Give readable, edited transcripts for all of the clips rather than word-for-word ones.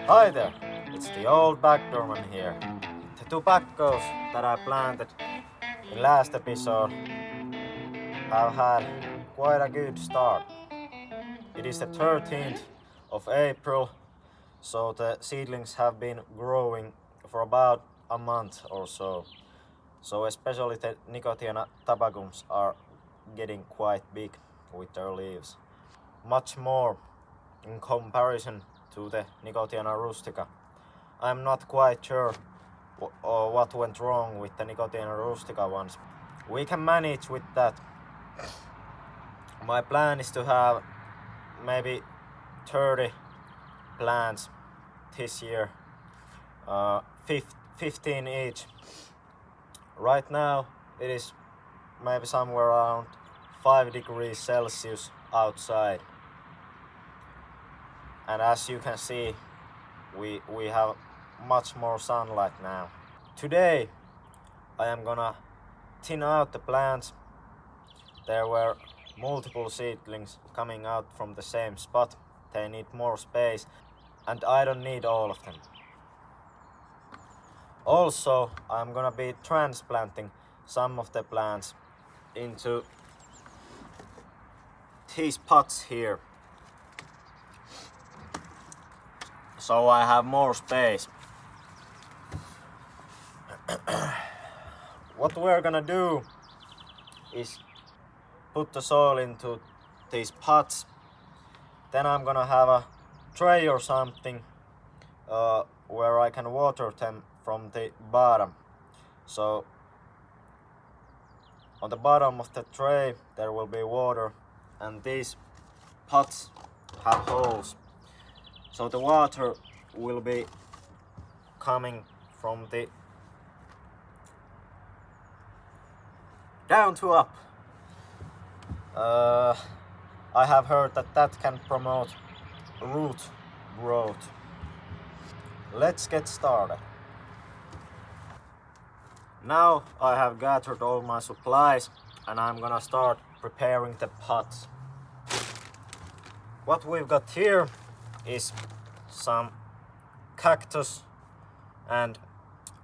Hi there, it's the old backdoorman here. The tobaccos that I planted in last episode have had quite a good start. It is the 13th of April, so the seedlings have been growing for about a month or so. So especially the Nicotiana tabacums are getting quite big with their leaves. Much more in comparison to the Nicotiana rustica. I'm not quite sure what went wrong with the Nicotiana rustica ones. We can manage with that. My plan is to have maybe 30 plants this year, 15 each. Right now it is maybe somewhere around 5 degrees Celsius outside, and as you can see, we have much more sunlight now. Today I am gonna thin out the plants. There were multiple seedlings coming out from the same spot. They need more space, and I don't need all of them. Also, I'm gonna be transplanting some of the plants into these pots here, so I have more space. What we're gonna do is put the soil into these pots. Then I'm gonna have a tray or something where I can water them from the bottom. So on the bottom of the tray there will be water, and these pots have holes. So the water will be coming from the down to up. I have heard that can promote root growth. Let's get started. Now I have gathered all my supplies and I'm gonna start preparing the pots. What we've got here is some cactus and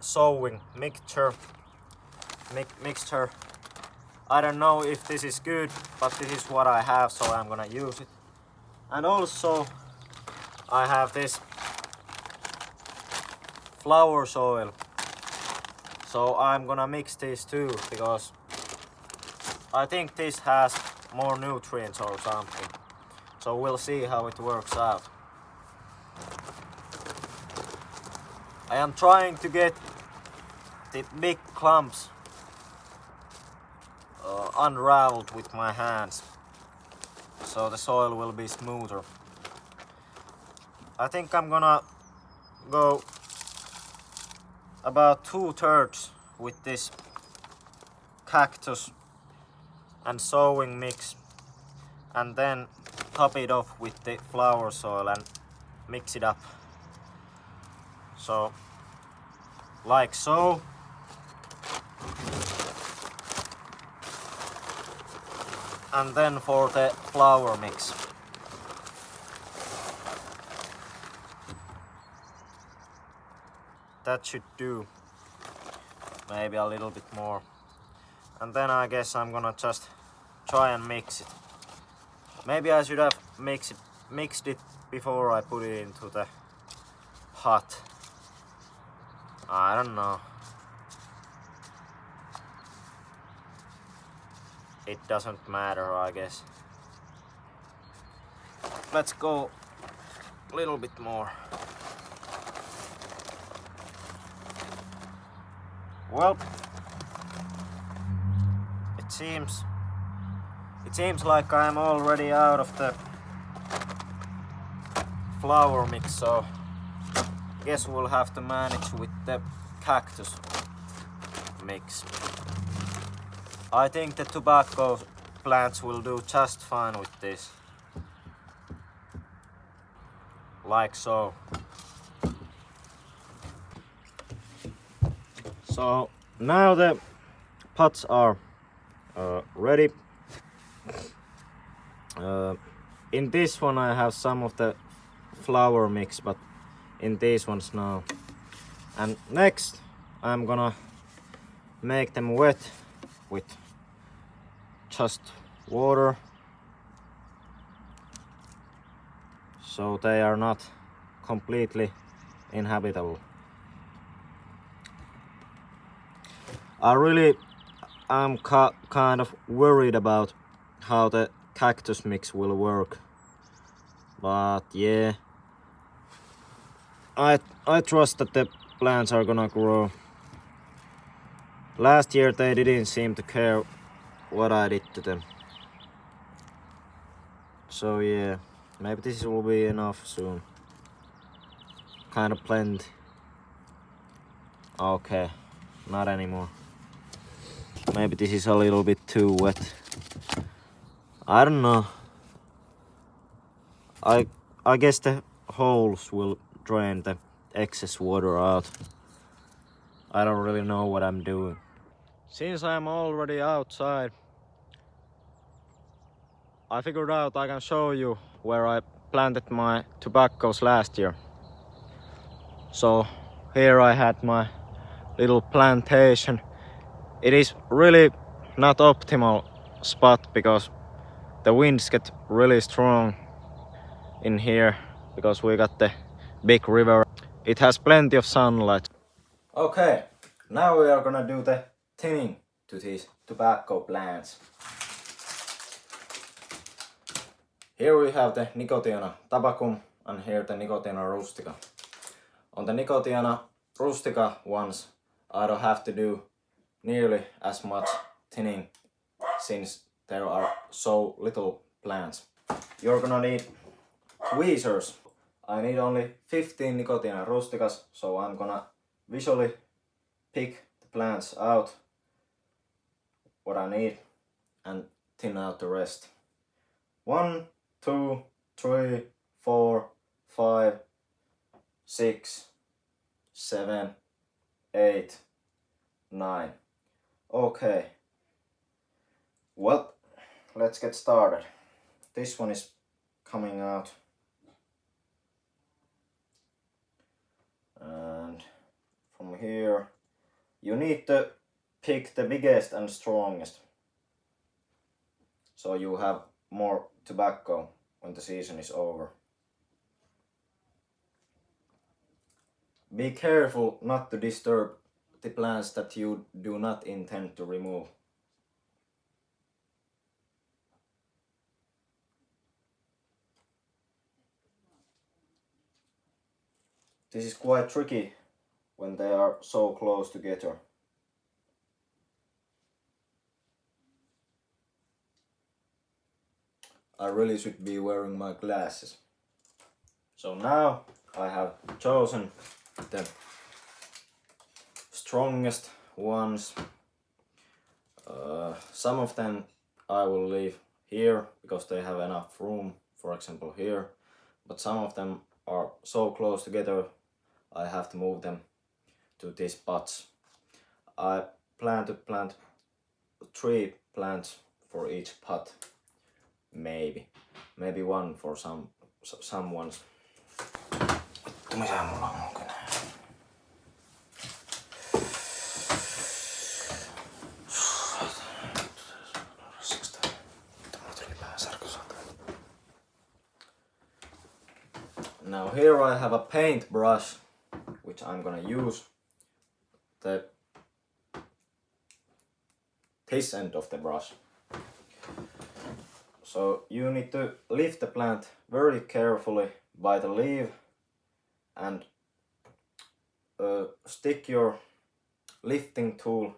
sowing mixture. I don't know if this is good, but this is what I have, so I'm gonna use it. And also I have this flower soil, so I'm gonna mix these two because I think this has more nutrients or something. So we'll see how it works out. I am trying to get the big clumps unraveled with my hands, so the soil will be smoother. I think I'm gonna go about 2/3 with this cactus and sowing mix, and then top it off with the flower soil and mix it up. So like so. And then for the flower mix, that should do, maybe a little bit more. And then I guess I'm gonna just try and mix it. Maybe I should have mixed it before I put it into the pot. I don't know. It doesn't matter, I guess. Let's go a little bit more. Well, it seems like I'm already out of the flour mix, so I guess we'll have to manage with the cactus mix. I think the tobacco plants will do just fine with this. Like so. So now the pots are ready. In this one I have some of the flour mix, but in these ones now. And next I'm gonna make them wet with just water, so they are not completely inhabitable. I really am kind of worried about how the cactus mix will work, but yeah, I trust that the plants are gonna grow. Last year they didn't seem to care what I did to them. So yeah, maybe this will be enough soon. Kind of plenty. Okay, not anymore. Maybe this is a little bit too wet. I don't know. I guess the holes will drain the excess water out. I don't really know what I'm doing. Since I'm already outside, I figured out I can show you where I planted my tobaccos last year. So here I had my little plantation. It is really not optimal spot because the winds get really strong in here because we got the big river. It has plenty of sunlight. Okay, now we are gonna do the thinning to these tobacco plants. Here we have the Nicotiana tabacum and here the Nicotiana rustica. On the Nicotiana rustica ones, I don't have to do nearly as much thinning since there are so little plants. You're gonna need tweezers. I need only 15 Nicotiana rusticas, so I'm gonna visually pick the plants out what I need and thin out the rest. 1, 2, 3, 4, 5, 6, 7, 8, 9. Okay. Well, let's get started. This one is coming out. And from here, you need to pick the biggest and strongest, so you have more tobacco when the season is over. Be careful not to disturb the plants that you do not intend to remove. This is quite tricky when they are so close together. I really should be wearing my glasses. So now I have chosen the strongest ones. Some of them I will leave here because they have enough room, for example here, but some of them are so close together I have to move them to these pots. I plan to plant 3 plants for each pot, maybe one for some ones. Missä mulla onkin? Now here I have a paintbrush which I'm gonna use. This end of the brush. So you need to lift the plant very carefully by the leaf and stick your lifting tool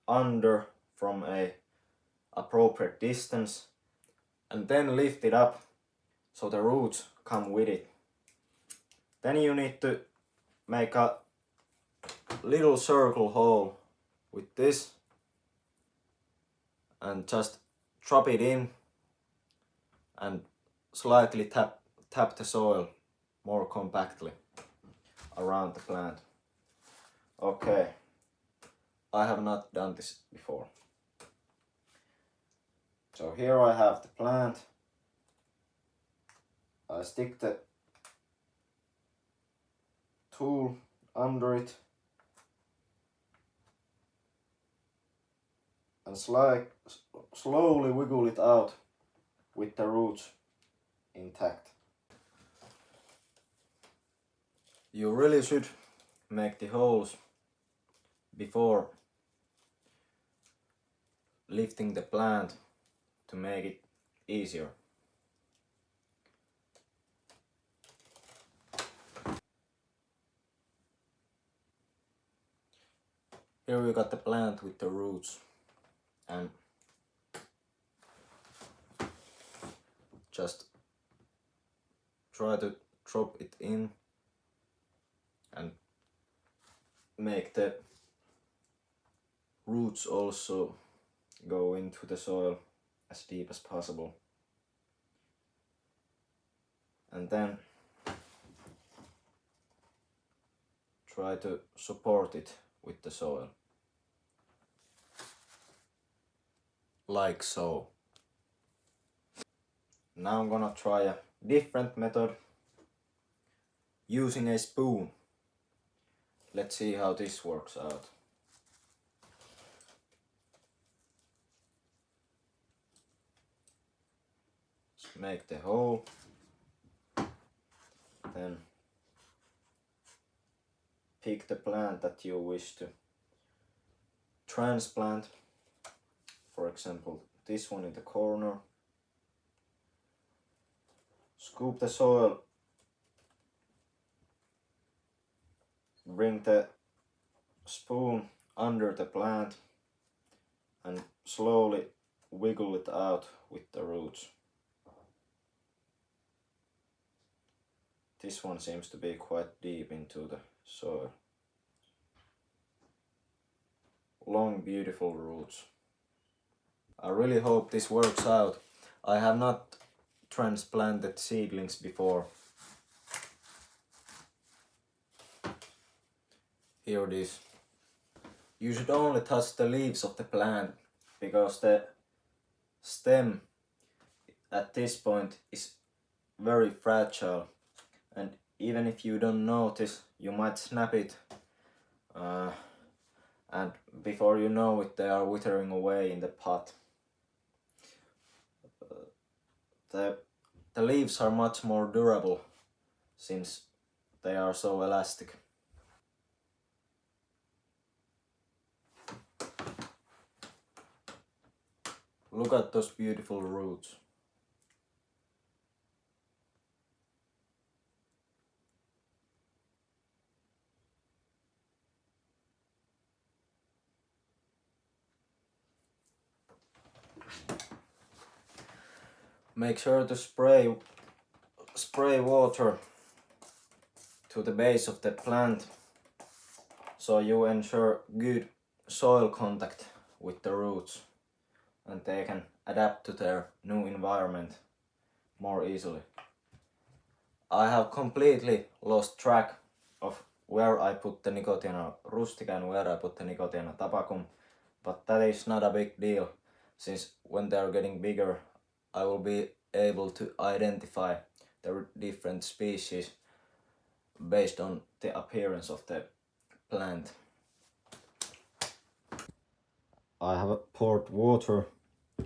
under from a appropriate distance and then lift it up so the roots come with it. Then you need to make a little circle hole with this and just drop it in and slightly tap the soil more compactly around the plant. Okay, I have not done this before. So here I have the plant. I stick the tool under it and slowly wiggle it out with the roots intact. You really should make the holes before lifting the plant to make it easier. Here we got the plant with the roots, and just try to drop it in and make the roots also go into the soil as deep as possible. And then try to support it with the soil. Like so. Now I'm gonna try a different method using a spoon. Let's see how this works out. Just make the hole, then pick the plant that you wish to transplant. For example, this one in the corner. Scoop the soil, bring the spoon under the plant and slowly wiggle it out with the roots. This one seems to be quite deep into the soil. Long, beautiful roots. I really hope this works out. I have not transplanted seedlings before. Here it is. You should only touch the leaves of the plant because the stem at this point is very fragile, and even if you don't notice, you might snap it and before you know it, they are withering away in the pot. The leaves are much more durable since they are so elastic. Look at those beautiful roots. Make sure to spray water to the base of the plant so you ensure good soil contact with the roots and they can adapt to their new environment more easily. I have completely lost track of where I put the Nicotiana rustica and where I put the Nicotiana tabacum, but that is not a big deal since when they are getting bigger I will be able to identify the different species based on the appearance of the plant. I have poured water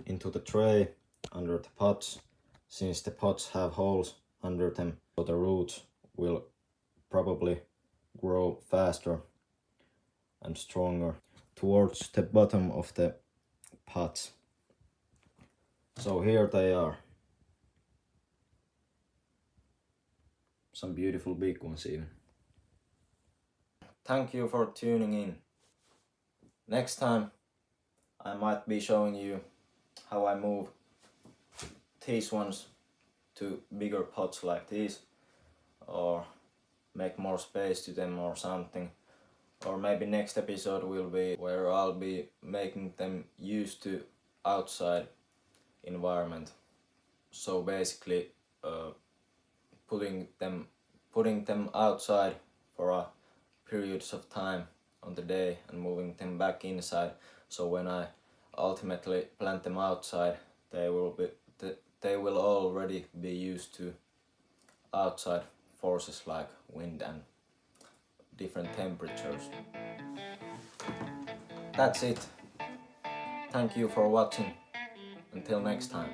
into the tray under the pots since the pots have holes under them, so the roots will probably grow faster and stronger towards the bottom of the pots. So here they are. Some beautiful big ones even. Thank you for tuning in. Next time I might be showing you how I move these ones to bigger pots like these, or make more space to them or something. Or maybe next episode will be where I'll be making them used to outside environment. So basically putting them outside for a periods of time on the day and moving them back inside, so when I ultimately plant them outside they will already be used to outside forces like wind and different temperatures. That's it. Thank you for watching. Until next time.